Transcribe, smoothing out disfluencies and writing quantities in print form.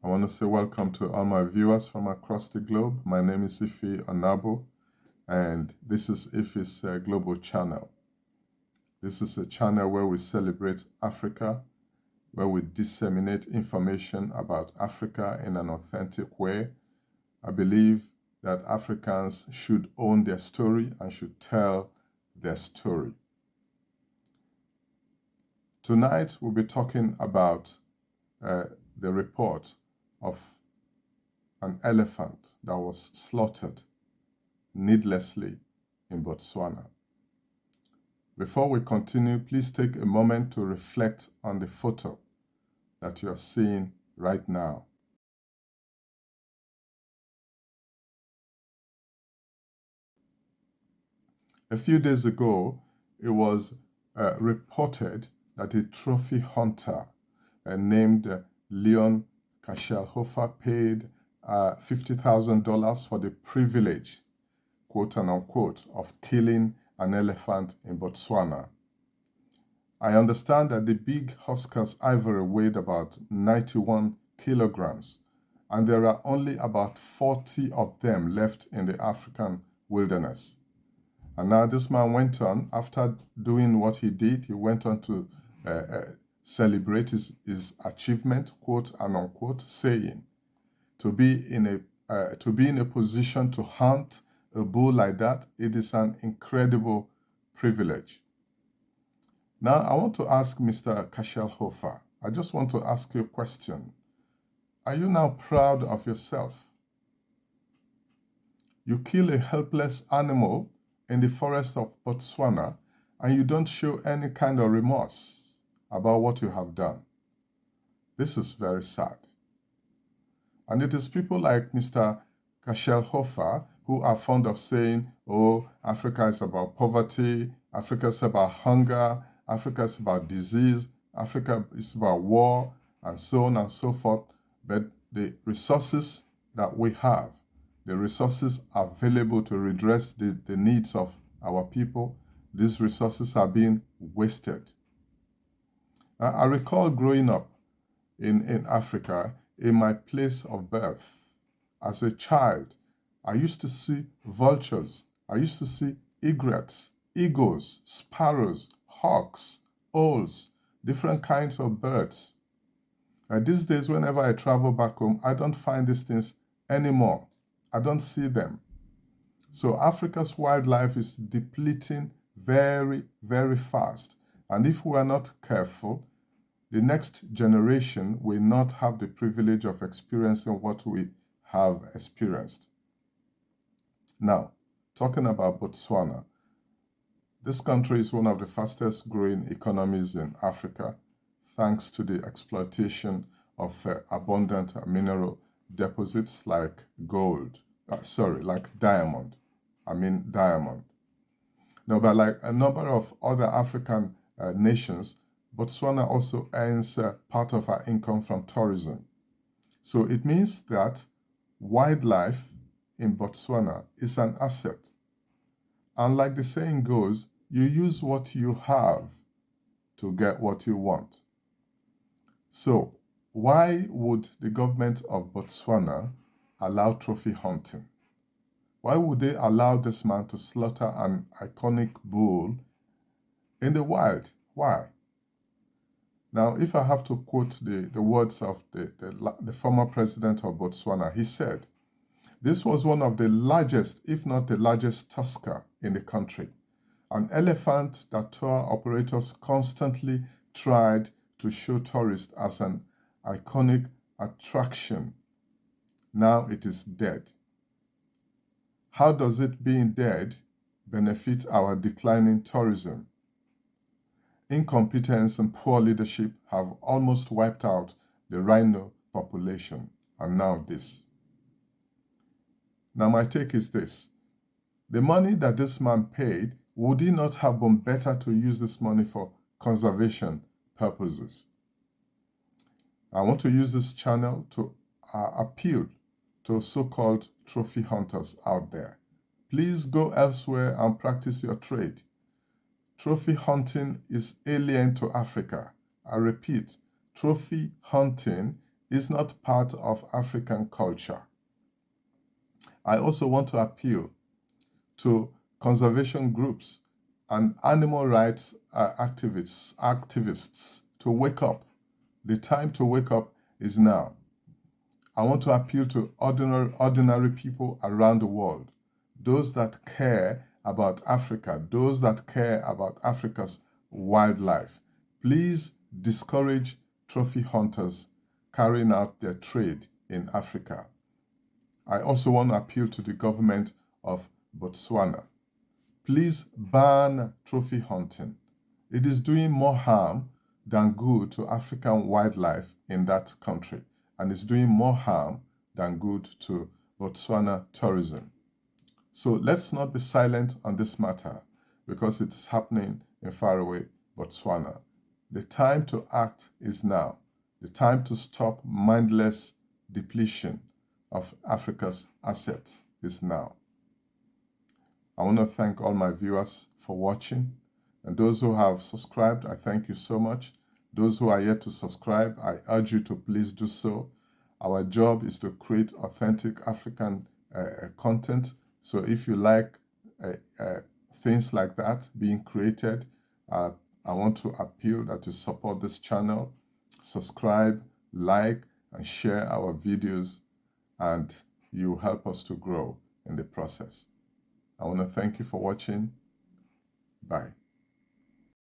I want to say welcome to all my viewers from across the globe. My name is Ife Anabo, and this is Ife's Global Channel. This is a channel where we celebrate Africa, where we disseminate information about Africa in an authentic way. I believe that Africans should own their story and should tell their story. Tonight, we'll be talking about the report of an elephant that was slaughtered needlessly in Botswana. Before we continue, please take a moment to reflect on the photo that you are seeing right now. A few days ago, it was reported that a trophy hunter named Leon Kashelhofer paid $50,000 for the privilege, quote and unquote, of killing an elephant in Botswana. I understand that the big Husker's ivory weighed about 91 kilograms, and there are only about 40 of them left in the African wilderness. And now this man went on, after doing what he did, he went on to celebrate his achievement, quote and unquote, saying, to be in a position to hunt a bull like that, it is an incredible privilege. Now, I want to ask Mr. Kashelhofer, I just want to ask you a question. Are you now proud of yourself? You kill a helpless animal in the forest of Botswana, and you don't show any kind of remorse about what you have done. This is very sad. And it is people like Mr. Kashelhofer who are fond of saying, oh, Africa is about poverty, Africa is about hunger, Africa is about disease, Africa is about war, and so on and so forth. But the resources that we have, the resources available to redress the needs of our people, these resources are being wasted. I recall growing up in Africa, in my place of birth. As a child, I used to see vultures, I used to see egrets, eagles, sparrows, hawks, owls, different kinds of birds. These days, whenever I travel back home, I don't find these things anymore. I don't see them. So Africa's wildlife is depleting very, very fast. And if we are not careful, the next generation will not have the privilege of experiencing what we have experienced. Now, talking about Botswana, this country is one of the fastest growing economies in Africa, thanks to the exploitation of abundant mineral deposits like diamond. Diamond. Now, but like a number of other African nations, Botswana also earns part of our income from tourism. So it means that wildlife in Botswana is an asset. And like the saying goes, you use what you have to get what you want. So why would the government of Botswana allow trophy hunting? Why would they allow this man to slaughter an iconic bull in the wild? Why? Now, if I have to quote the words of the former president of Botswana, he said, this was one of the largest, if not the largest tusker in the country. An elephant that tour operators constantly tried to show tourists as an iconic attraction. Now it is dead. How does it being dead benefit our declining tourism? Incompetence and poor leadership have almost wiped out the rhino population, and now this. Now my take is this. The money that this man paid, would he not have been better to use this money for conservation purposes? I want to use this channel to appeal to so-called trophy hunters out there. Please go elsewhere and practice your trade. Trophy hunting is alien to Africa. I repeat, trophy hunting is not part of African culture. I also want to appeal to conservation groups and animal rights activists to wake up. The time to wake up is now. I want to appeal to ordinary people around the world, those that care about Africa, those that care about Africa's wildlife. Please discourage trophy hunters carrying out their trade in Africa. I also want to appeal to the government of Botswana. Please ban trophy hunting. It is doing more harm than good to African wildlife in that country, and it's doing more harm than good to Botswana tourism. So let's not be silent on this matter because it is happening in faraway Botswana. The time to act is now. The time to stop mindless depletion of Africa's assets is now. I want to thank all my viewers for watching. And those who have subscribed, I thank you so much. Those who are yet to subscribe, I urge you to please do so. Our job is to create authentic African content. So if you like things like that being created, I want to appeal that you support this channel, subscribe, like, and share our videos, and you help us to grow in the process. I want to thank you for watching. Bye.